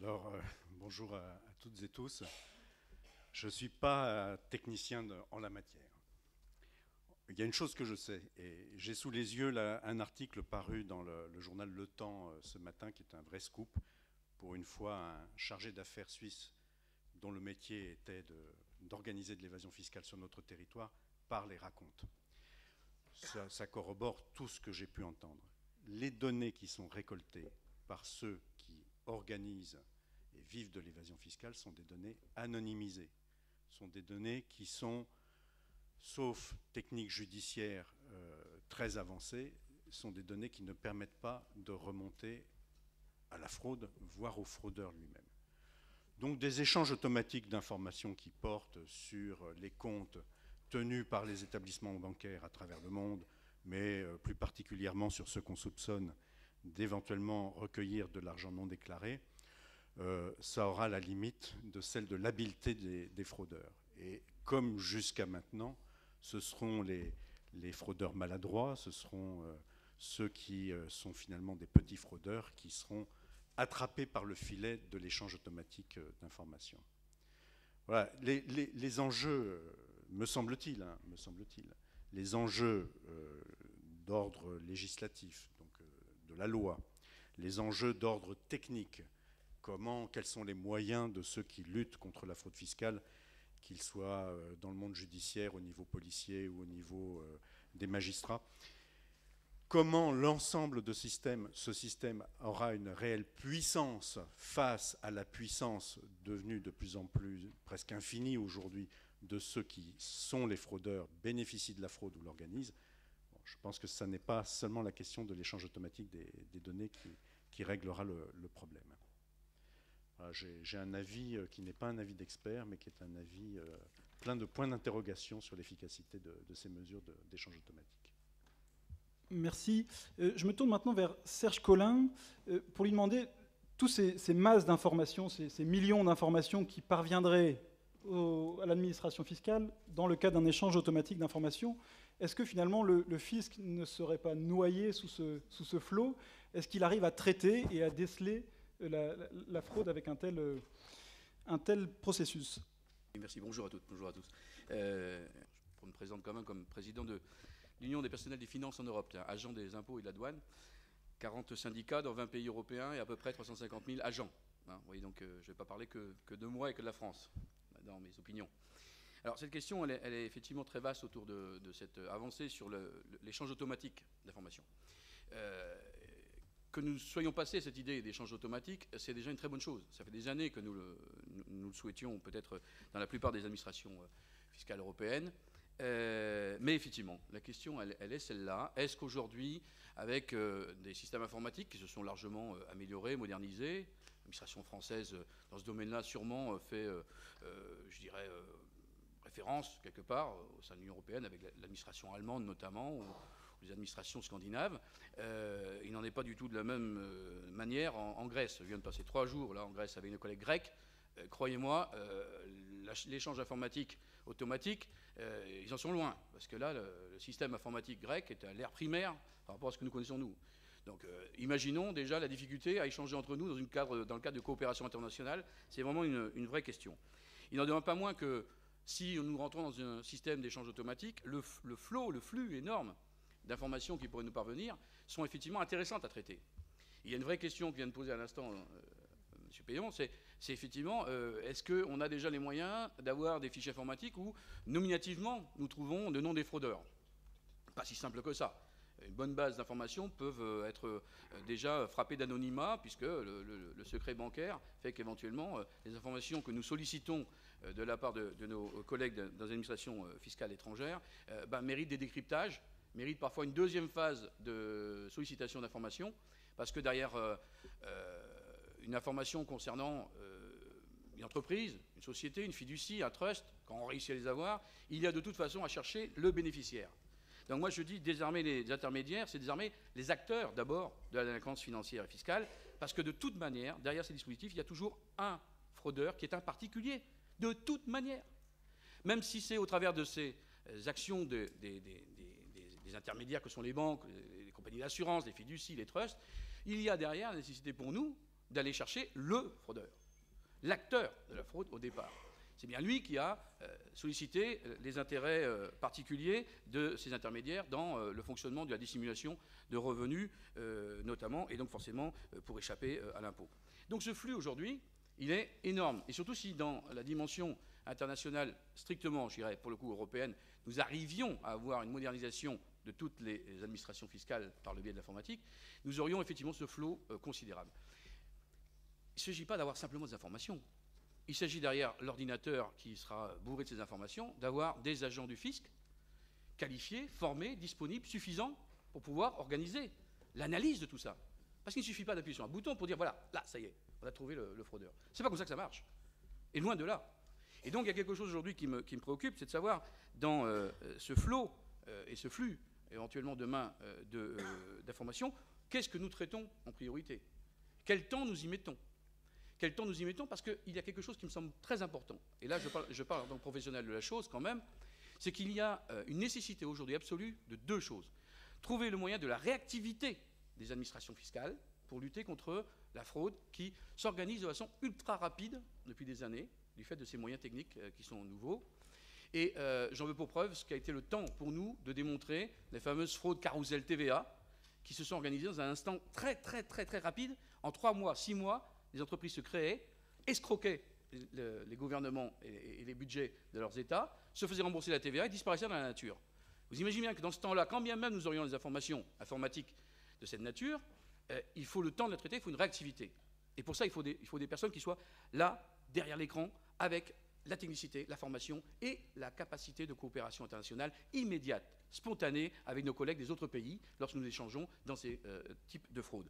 Alors, bonjour à toutes et tous. Je ne suis pas technicien en la matière. Il y a une chose que je sais, et j'ai sous les yeux là, un article paru dans le journal Le Temps ce matin, qui est un vrai scoop. Pour une fois, un chargé d'affaires suisse dont le métier était d'organiser de l'évasion fiscale sur notre territoire parle et raconte. Ça corrobore tout ce que j'ai pu entendre. Les données qui sont récoltées par ceux qui organisent et vivent de l'évasion fiscale sont des données anonymisées, sont des données qui sont, sauf techniques judiciaires très avancées, sont des données qui ne permettent pas de remonter à la fraude, voire au fraudeur lui-même. Donc des échanges automatiques d'informations qui portent sur les comptes tenus par les établissements bancaires à travers le monde, mais plus particulièrement sur ceux qu'on soupçonne d'éventuellement recueillir de l'argent non déclaré, ça aura la limite de celle de l'habileté des fraudeurs. Et comme jusqu'à maintenant, ce seront les fraudeurs maladroits, ce seront ceux qui sont finalement des petits fraudeurs qui seront attrapés par le filet de l'échange automatique d'informations. Voilà, les enjeux, me semble-t-il, les enjeux d'ordre législatif, donc de la loi, les enjeux d'ordre technique, quels sont les moyens de ceux qui luttent contre la fraude fiscale, qu'ils soient dans le monde judiciaire, au niveau policier ou au niveau des magistrats. Comment l'ensemble de ce système aura une réelle puissance face à la puissance devenue de plus en plus presque infinie aujourd'hui de ceux qui sont les fraudeurs, bénéficient de la fraude ou l'organisent. Bon, je pense que ce n'est pas seulement la question de l'échange automatique des données qui réglera le problème. Voilà, j'ai un avis qui n'est pas un avis d'expert, mais qui est un avis plein de points d'interrogation sur l'efficacité de ces mesures d'échange automatique. Merci. Je me tourne maintenant vers Serge Collin pour lui demander tous ces masses d'informations, ces millions d'informations qui parviendraient à l'administration fiscale dans le cadre d'un échange automatique d'informations. Est-ce que finalement le fisc ne serait pas noyé sous ce flot? Est-ce qu'il arrive à traiter et à déceler la fraude avec un tel processus? Merci, bonjour à toutes, bonjour à tous. Je me présente quand même comme président de l'Union des personnels des finances en Europe, agent des impôts et de la douane, 40 syndicats dans 20 pays européens et à peu près 350 000 agents. Vous voyez, donc je ne vais pas parler que de moi et que de la France, dans mes opinions. Alors cette question, elle est effectivement très vaste autour de cette avancée sur l'échange automatique d'informations. Que nous soyons passés à cette idée d'échange automatique, c'est déjà une très bonne chose. Ça fait des années que nous le souhaitions, peut-être dans la plupart des administrations fiscales européennes. Mais effectivement, la question, elle est celle-là. Est-ce qu'aujourd'hui, avec des systèmes informatiques qui se sont largement améliorés, modernisés, l'administration française, dans ce domaine-là, sûrement fait, je dirais, référence, quelque part, au sein de l'Union européenne, avec l'administration allemande notamment, ou les administrations scandinaves, il n'en est pas du tout de la même manière en Grèce. Je viens de passer 3 jours là en Grèce avec une collègue grecque. Croyez-moi, l'échange informatique automatique, ils en sont loin. Parce que là, le système informatique grec est à l'ère primaire par rapport à ce que nous connaissons nous. Donc imaginons déjà la difficulté à échanger entre nous dans le cadre de coopération internationale. C'est vraiment une vraie question. Il n'en demeure pas moins que si nous rentrons dans un système d'échange automatique, le flux énorme d'informations qui pourraient nous parvenir sont effectivement intéressantes à traiter. Il y a une vraie question que vient de poser à l'instant M. Payon, c'est effectivement, est-ce qu'on a déjà les moyens d'avoir des fichiers informatiques où, nominativement, nous trouvons le nom des fraudeurs? Pas si simple que ça. Une bonne base d'informations peuvent être déjà frappées d'anonymat, puisque le secret bancaire fait qu'éventuellement, les informations que nous sollicitons de la part de nos collègues dans les administrations fiscales étrangères méritent des décryptages, mérite parfois une deuxième phase de sollicitation d'informations, parce que derrière une information concernant une entreprise, une société, une fiducie, un trust, quand on réussit à les avoir, il y a de toute façon à chercher le bénéficiaire. Donc moi je dis désarmer les intermédiaires, c'est désarmer les acteurs d'abord de la délinquance financière et fiscale, parce que de toute manière, derrière ces dispositifs, il y a toujours un fraudeur qui est un particulier, de toute manière. Même si c'est au travers de ces actions des intermédiaires que sont les banques, les compagnies d'assurance, les fiducies, les trusts, il y a derrière la nécessité pour nous d'aller chercher le fraudeur, l'acteur de la fraude au départ. C'est bien lui qui a sollicité les intérêts particuliers de ces intermédiaires dans le fonctionnement de la dissimulation de revenus, notamment, et donc forcément pour échapper à l'impôt. Donc ce flux aujourd'hui, il est énorme. Et surtout si dans la dimension internationale, strictement, je dirais, pour le coup européenne, nous arrivions à avoir une modernisation de toutes les administrations fiscales par le biais de l'informatique, nous aurions effectivement ce flot considérable. Il ne s'agit pas d'avoir simplement des informations. Il s'agit derrière l'ordinateur qui sera bourré de ces informations, d'avoir des agents du fisc qualifiés, formés, disponibles, suffisants pour pouvoir organiser l'analyse de tout ça. Parce qu'il ne suffit pas d'appuyer sur un bouton pour dire voilà, là, ça y est, on a trouvé le fraudeur. C'est pas comme ça que ça marche. Et loin de là. Et donc il y a quelque chose aujourd'hui qui me préoccupe, c'est de savoir dans ce flot et ce flux, éventuellement demain, d'informations, qu'est-ce que nous traitons en priorité? Quel temps nous y mettons? Quel temps nous y mettons? Parce qu'il y a quelque chose qui me semble très important. Et là, je parle en tant que professionnel de la chose quand même, c'est qu'il y a une nécessité aujourd'hui absolue de deux choses. Trouver le moyen de la réactivité des administrations fiscales pour lutter contre la fraude qui s'organise de façon ultra rapide depuis des années, du fait de ces moyens techniques qui sont nouveaux. Et j'en veux pour preuve ce qu'a été le temps pour nous de démontrer les fameuses fraudes carrousel TVA qui se sont organisées dans un instant très rapide. En 3 mois, 6 mois, les entreprises se créaient, escroquaient les gouvernements et les budgets de leurs États, se faisaient rembourser la TVA et disparaissaient dans la nature. Vous imaginez bien que dans ce temps-là, quand bien même nous aurions les informations informatiques de cette nature, il faut le temps de la traiter, il faut une réactivité. Et pour ça, il faut des personnes qui soient là, derrière l'écran, avec la technicité, la formation et la capacité de coopération internationale immédiate, spontanée, avec nos collègues des autres pays, lorsque nous échangeons dans ces types de fraudes.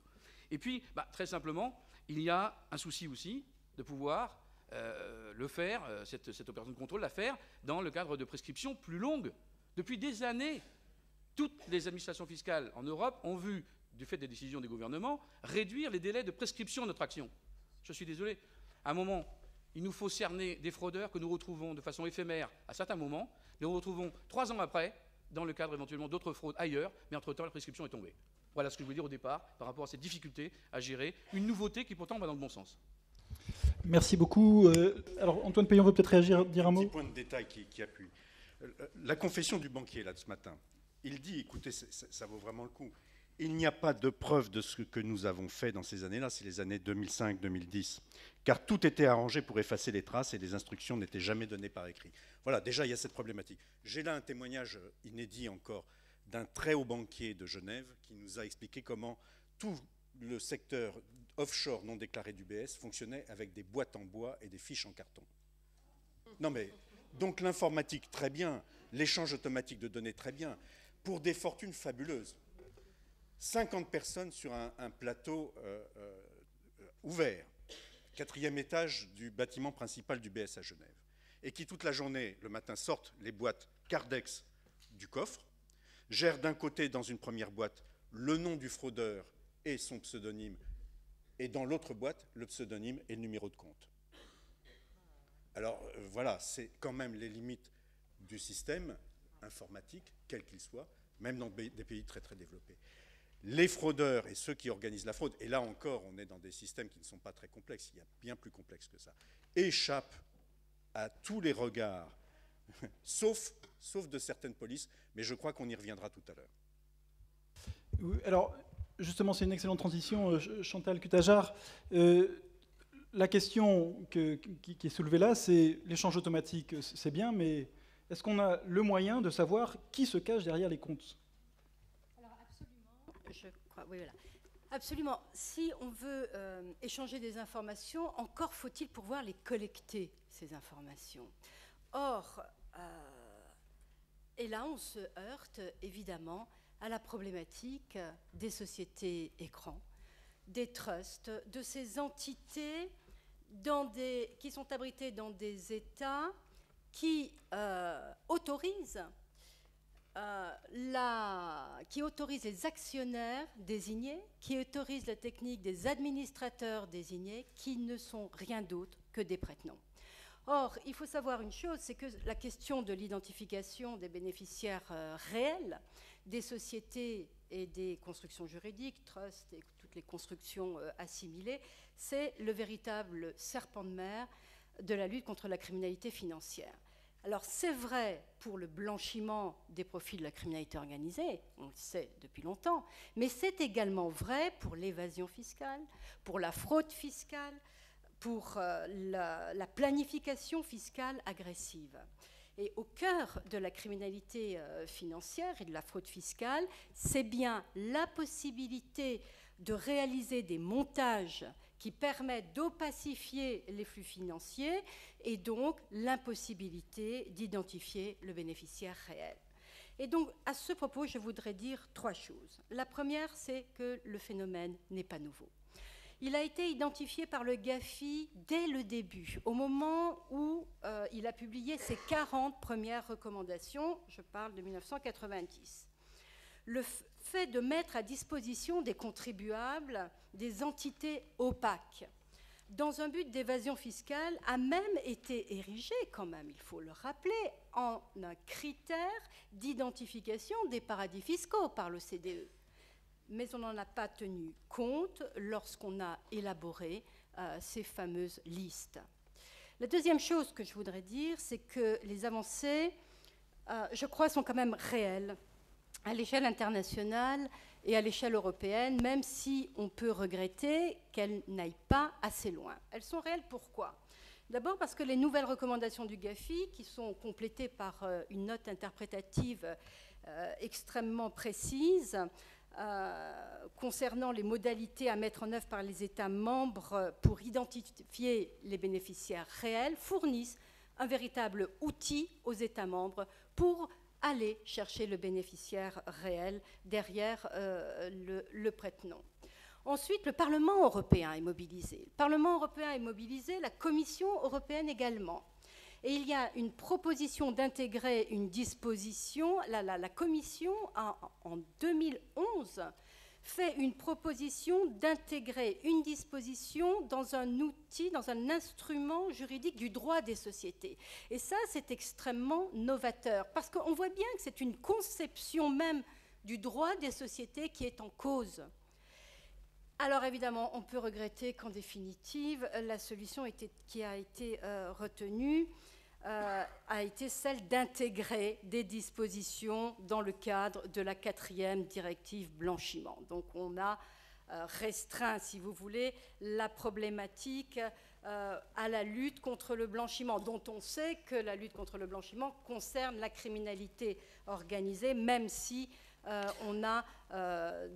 Et puis, très simplement, il y a un souci aussi de pouvoir le faire, cette opération de contrôle, la faire dans le cadre de prescriptions plus longues. Depuis des années, toutes les administrations fiscales en Europe ont vu, du fait des décisions des gouvernements, réduire les délais de prescription de notre action. Je suis désolé. À un moment, il nous faut cerner des fraudeurs que nous retrouvons de façon éphémère à certains moments, nous retrouvons 3 ans après, dans le cadre éventuellement d'autres fraudes ailleurs, mais entre-temps, la prescription est tombée. Voilà ce que je voulais dire au départ par rapport à cette difficulté à gérer une nouveauté qui pourtant va dans le bon sens. Merci beaucoup. Alors Antoine Peillon veut peut-être réagir, dire un mot. Un petit point de détail qui appuie. La confession du banquier là de ce matin, il dit, écoutez, ça vaut vraiment le coup. Il n'y a pas de preuve de ce que nous avons fait dans ces années-là, c'est les années 2005-2010, car tout était arrangé pour effacer les traces et les instructions n'étaient jamais données par écrit. Voilà, déjà il y a cette problématique. J'ai là un témoignage inédit encore d'un très haut banquier de Genève qui nous a expliqué comment tout le secteur offshore non déclaré d'UBS fonctionnait avec des boîtes en bois et des fiches en carton. Non mais, donc l'informatique très bien, l'échange automatique de données très bien, pour des fortunes fabuleuses. 50 personnes sur un plateau ouvert, 4e étage du bâtiment principal d'UBS à Genève, et qui toute la journée, le matin, sortent les boîtes Cardex du coffre, gèrent d'un côté, dans une première boîte, le nom du fraudeur et son pseudonyme, et dans l'autre boîte, le pseudonyme et le numéro de compte. Alors voilà, c'est quand même les limites du système informatique, quel qu'il soit, même dans des pays très très développés. Les fraudeurs et ceux qui organisent la fraude, et là encore on est dans des systèmes qui ne sont pas très complexes, il y a bien plus complexe que ça, échappent à tous les regards, sauf de certaines polices, mais je crois qu'on y reviendra tout à l'heure. Oui, alors, justement, c'est une excellente transition, Chantal Cutajar. La question qui est soulevée là, c'est l'échange automatique, c'est bien, mais est-ce qu'on a le moyen de savoir qui se cache derrière les comptes ? Alors, absolument, je crois, oui, voilà. Absolument. Si on veut échanger des informations, encore faut-il pouvoir les collecter, ces informations. Or, et là, on se heurte évidemment à la problématique des sociétés écrans, des trusts, de ces entités qui sont abritées dans des États qui autorisent les actionnaires désignés, qui autorisent la technique des administrateurs désignés, qui ne sont rien d'autre que des prête-noms. Or, il faut savoir une chose, c'est que la question de l'identification des bénéficiaires réels des sociétés et des constructions juridiques, trusts et toutes toutes les constructions assimilées, c'est le véritable serpent de mer de la lutte contre la criminalité financière. Alors c'est vrai pour le blanchiment des profits de la criminalité organisée, on le sait depuis longtemps, mais c'est également vrai pour l'évasion fiscale, pour la fraude fiscale, pour la planification fiscale agressive. Et au cœur de la criminalité financière et de la fraude fiscale, c'est bien la possibilité de réaliser des montages qui permettent d'opacifier les flux financiers et donc l'impossibilité d'identifier le bénéficiaire réel. Et donc, à ce propos, je voudrais dire 3 choses. La première, c'est que le phénomène n'est pas nouveau. Il a été identifié par le GAFI dès le début, au moment où il a publié ses 40 premières recommandations, je parle de 1990. Le fait de mettre à disposition des contribuables des entités opaques dans un but d'évasion fiscale a même été érigé, quand même, il faut le rappeler, en un critère d'identification des paradis fiscaux par l'OCDE. Mais on n'en a pas tenu compte lorsqu'on a élaboré ces fameuses listes. La deuxième chose que je voudrais dire, c'est que les avancées, je crois, sont quand même réelles à l'échelle internationale et à l'échelle européenne, même si on peut regretter qu'elles n'aillent pas assez loin. Elles sont réelles, pourquoi ? D'abord parce que les nouvelles recommandations du GAFI, qui sont complétées par une note interprétative extrêmement précise, concernant les modalités à mettre en œuvre par les États membres pour identifier les bénéficiaires réels, fournissent un véritable outil aux États membres pour aller chercher le bénéficiaire réel derrière le prête-nom. Ensuite, le Parlement européen est mobilisé. Le Parlement européen est mobilisé, la Commission européenne également. Et il y a une proposition d'intégrer une disposition. La Commission, en 2011, fait une proposition d'intégrer une disposition dans un outil, dans un instrument juridique du droit des sociétés. Et ça, c'est extrêmement novateur, parce qu'on voit bien que c'est une conception même du droit des sociétés qui est en cause. Alors évidemment, on peut regretter qu'en définitive, la solution qui a été retenue a été celle d'intégrer des dispositions dans le cadre de la 4e directive blanchiment. Donc on a restreint, si vous voulez, la problématique à la lutte contre le blanchiment, dont on sait que la lutte contre le blanchiment concerne la criminalité organisée, même si on a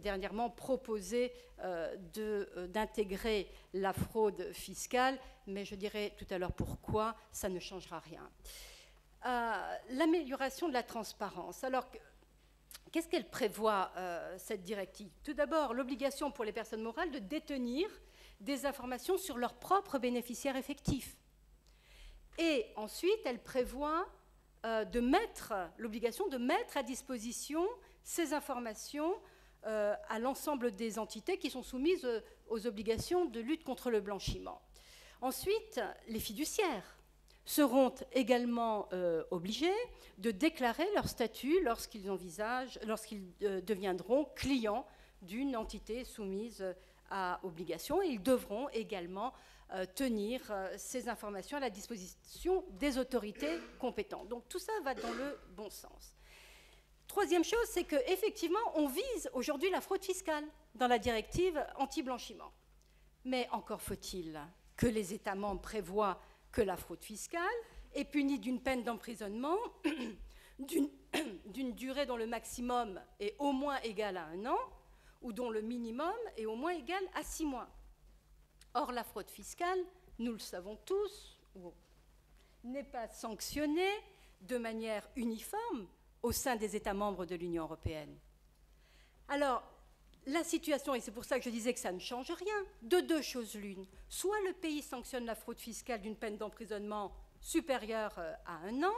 dernièrement proposé d'intégrer la fraude fiscale, mais je dirai tout à l'heure pourquoi, ça ne changera rien. L'amélioration de la transparence. Alors, qu'est-ce qu'elle prévoit, cette directive ? Tout d'abord, l'obligation pour les personnes morales de détenir des informations sur leurs propres bénéficiaires effectifs. Et ensuite, elle prévoit l'obligation de mettre à disposition ces informations à l'ensemble des entités qui sont soumises aux obligations de lutte contre le blanchiment. Ensuite, les fiduciaires seront également obligés de déclarer leur statut lorsqu'ils deviendront clients d'une entité soumise à obligation, et ils devront également tenir ces informations à la disposition des autorités compétentes. Donc tout ça va dans le bon sens. Troisième chose, c'est qu'effectivement, on vise aujourd'hui la fraude fiscale dans la directive anti-blanchiment. Mais encore faut-il que les États membres prévoient que la fraude fiscale est punie d'une peine d'emprisonnement, d'une durée dont le maximum est au moins égal à 1 an, ou dont le minimum est au moins égal à 6 mois. Or, la fraude fiscale, nous le savons tous, n'est pas sanctionnée de manière uniforme au sein des États membres de l'Union européenne. Alors, la situation, et c'est pour ça que je disais que ça ne change rien, de 2 choses l'une. Soit le pays sanctionne la fraude fiscale d'une peine d'emprisonnement supérieure à 1 an,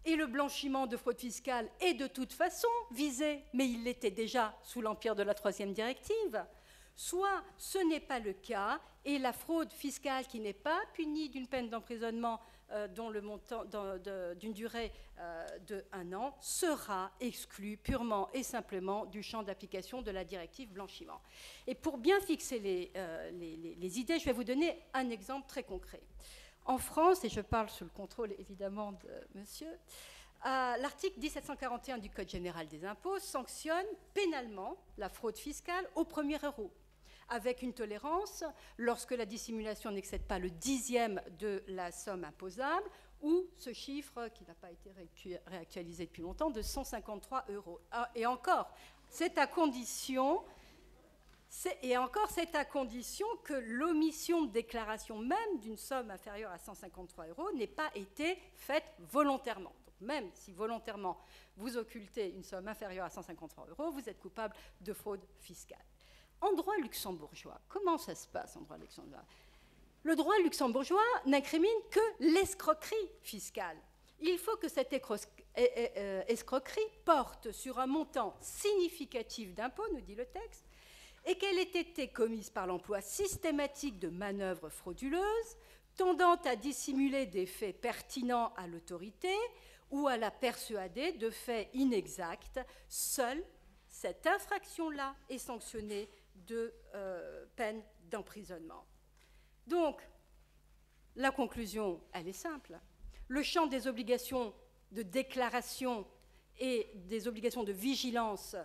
et le blanchiment de fraude fiscale est de toute façon visé, mais il l'était déjà sous l'empire de la 3e directive. soit ce n'est pas le cas et la fraude fiscale qui n'est pas punie d'une peine d'emprisonnement dont le montant d'une durée de 1 an sera exclue purement et simplement du champ d'application de la directive blanchiment. Et pour bien fixer les idées, je vais vous donner un exemple très concret. En France, et je parle sous le contrôle évidemment de monsieur, l'article 1741 du Code général des impôts sanctionne pénalement la fraude fiscale au premier euro, avec une tolérance lorsque la dissimulation n'excède pas le 10e de la somme imposable, ou ce chiffre, qui n'a pas été réactualisé depuis longtemps, de 153 €. Et encore, c'est à condition que l'omission de déclaration même d'une somme inférieure à 153 € n'ait pas été faite volontairement. Donc même si volontairement vous occultez une somme inférieure à 153 €, vous êtes coupable de fraude fiscale. En droit luxembourgeois, comment ça se passe en droit luxembourgeois ? Le droit luxembourgeois n'incrimine que l'escroquerie fiscale. Il faut que cette escroquerie porte sur un montant significatif d'impôts, nous dit le texte, et qu'elle ait été commise par l'emploi systématique de manœuvres frauduleuses, tendant à dissimuler des faits pertinents à l'autorité ou à la persuader de faits inexacts. Seule cette infraction-là est sanctionnée de peine d'emprisonnement. Donc, la conclusion, elle est simple. Le champ des obligations de déclaration et des obligations de vigilance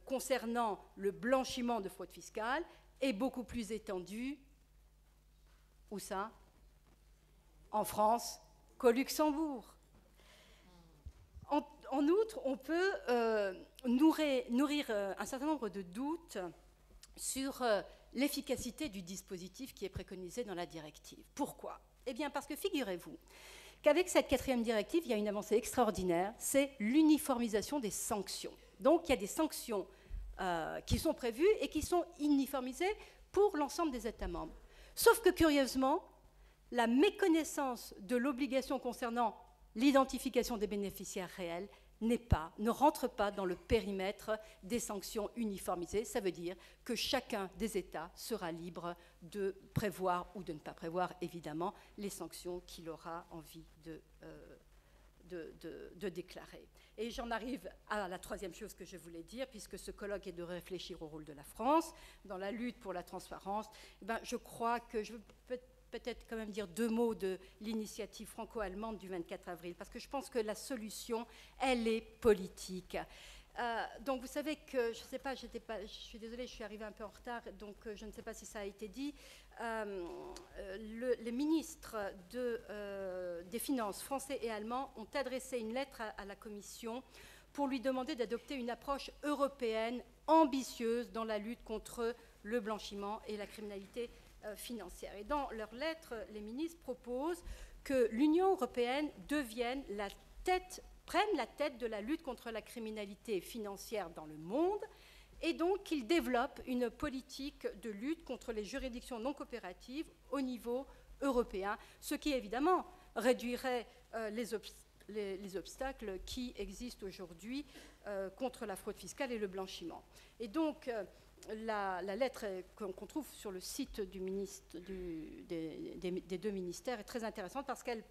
concernant le blanchiment de fraude fiscale est beaucoup plus étendu, où ça ? En France qu'au Luxembourg. En outre, on peut nourrir un certain nombre de doutes sur l'efficacité du dispositif qui est préconisé dans la directive. Pourquoi ? Eh bien, parce que figurez-vous qu'avec cette 4e directive, il y a une avancée extraordinaire, c'est l'uniformisation des sanctions. Donc, il y a des sanctions qui sont prévues et qui sont uniformisées pour l'ensemble des États membres. Sauf que, curieusement, la méconnaissance de l'obligation concernant l'identification des bénéficiaires réels ne rentre pas dans le périmètre des sanctions uniformisées. Ça veut dire que chacun des États sera libre de prévoir ou de ne pas prévoir, évidemment, les sanctions qu'il aura envie de déclarer. Et j'en arrive à la 3e chose que je voulais dire, puisque ce colloque est de réfléchir au rôle de la France dans la lutte pour la transparence. Je crois que je peux peut-être quand même dire 2 mots de l'initiative franco-allemande du 24 avril, parce que je pense que la solution, elle est politique. Donc vous savez que, je ne sais pas, je suis désolée, je suis arrivée un peu en retard, donc je ne sais pas si ça a été dit, les ministres des Finances français et allemands ont adressé une lettre à la Commission pour lui demander d'adopter une approche européenne ambitieuse dans la lutte contre le blanchiment et la criminalité financière. Et dans leur lettre, les ministres proposent que l'Union européenne prenne la tête de la lutte contre la criminalité financière dans le monde, et donc qu'ils développent une politique de lutte contre les juridictions non coopératives au niveau européen, ce qui évidemment réduirait les obstacles qui existent aujourd'hui contre la fraude fiscale et le blanchiment. Et donc, la lettre qu'on trouve sur le site des 2 ministères est très intéressante parce qu'elle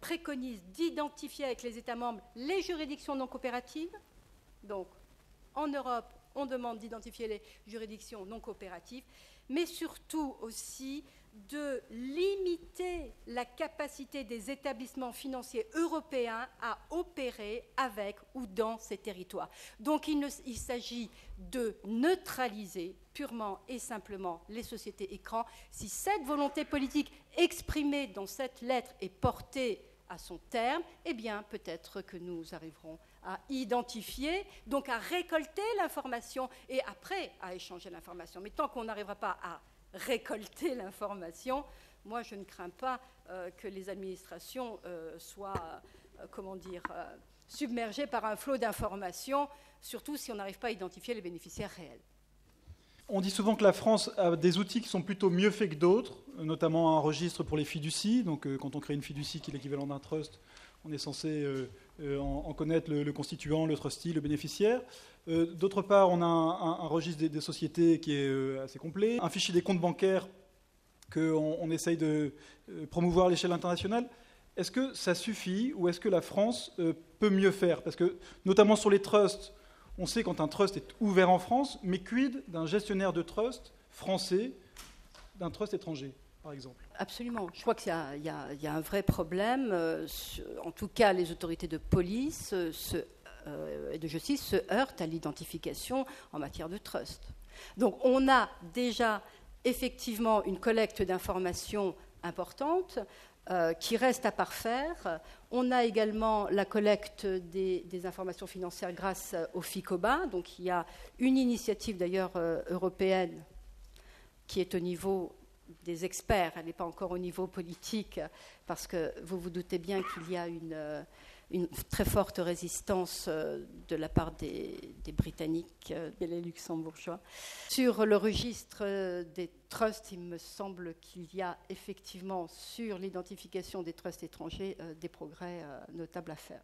préconise d'identifier avec les États membres les juridictions non coopératives. Donc, en Europe, on demande d'identifier les juridictions non coopératives, mais surtout aussi de limiter la capacité des établissements financiers européens à opérer avec ou dans ces territoires. Donc il s'agit de neutraliser purement et simplement les sociétés écrans. Si cette volonté politique exprimée dans cette lettre est portée à son terme, eh bien peut-être que nous arriverons à identifier, donc à récolter l'information et après à échanger l'information. Mais tant qu'on n'arrivera pas à récolter l'information, moi je ne crains pas que les administrations soient, submergées par un flot d'informations, surtout si on n'arrive pas à identifier les bénéficiaires réels. On dit souvent que la France a des outils qui sont plutôt mieux faits que d'autres, notamment un registre pour les fiducies. Donc quand on crée une fiducie qui est l'équivalent d'un trust, on est censé en connaître le constituant, le trustee, le bénéficiaire. D'autre part, on a un registre des sociétés qui est assez complet, un fichier des comptes bancaires qu'on essaye de promouvoir à l'échelle internationale. Est-ce que ça suffit ou est-ce que la France peut mieux faire? Parce que, notamment sur les trusts, on sait quand un trust est ouvert en France, mais quid d'un gestionnaire de trust français, d'un trust étranger, par exemple? Absolument. Je crois qu'il y a un vrai problème. En tout cas, les autorités de police et de justice se heurtent à l'identification en matière de trust. Donc on a déjà effectivement une collecte d'informations importante qui reste à parfaire. On a également la collecte des informations financières grâce au FICOBA. Donc il y a une initiative d'ailleurs européenne qui est au niveau des experts, elle n'est pas encore au niveau politique, parce que vous vous doutez bien qu'il y a une très forte résistance de la part des Britanniques et les Luxembourgeois. Sur le registre des trusts, il me semble qu'il y a effectivement sur l'identification des trusts étrangers des progrès notables à faire.